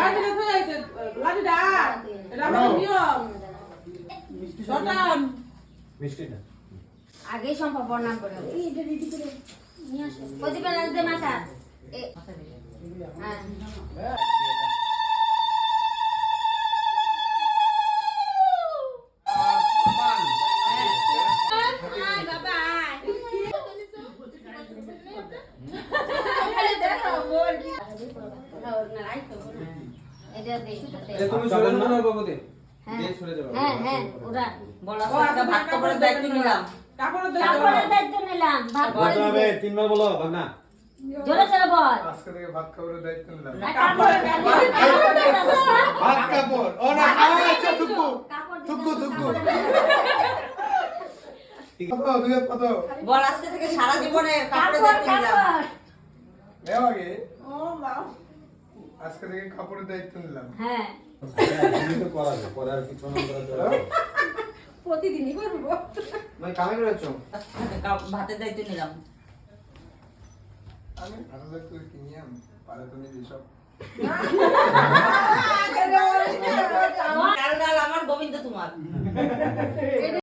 লাঠিটা হয়ে যাচ্ছে লাঠিটা এটা আমার নিয়ম শটান মিষ্টি না আগেই সম্ভব বর্ণনা করে এই এটা রেডি করে নিয়ে আসো প্রদীপের নাচ দে মাথা এ হ্যাঁ তুমি সরে যাও না বাবুতে দিয়ে সরে যাও হ্যাঁ হ্যাঁ ওরা বলা সরকার ভাত কাপড়ের দায়িত্ব নিলাম কাপড়ের কাপড়ের দায়িত্ব নিলাম ভাত করে বলতে হবে দিবে তিনবার বলো ভাগনা জোরে জোরে বল আজকে থেকে ভাত খাবারের দায়িত্ব নিলাম কাপড়ের দায়িত্ব ভাত কাপড় ও না আচ্ছা টুকু টুকু টুকু কত দুই কত বল আজকে থেকে সারা জীবনে কাপড়ের দায়িত্ব নিলাম নেও আগে ও বাবা আজকে থেকে কাপড়ের দায়িত্ব নিলাম হ্যাঁ তুমি তো করাবে পরে আর কিছু না করা প্রতিদিনই করব মানে কামে করেছো ভাতের দায়িত্ব নিলাম আমি ভালো লাগতো কিনিয়াম পারে তুমি যেসব কাল আমার গোবিন্দ তোমার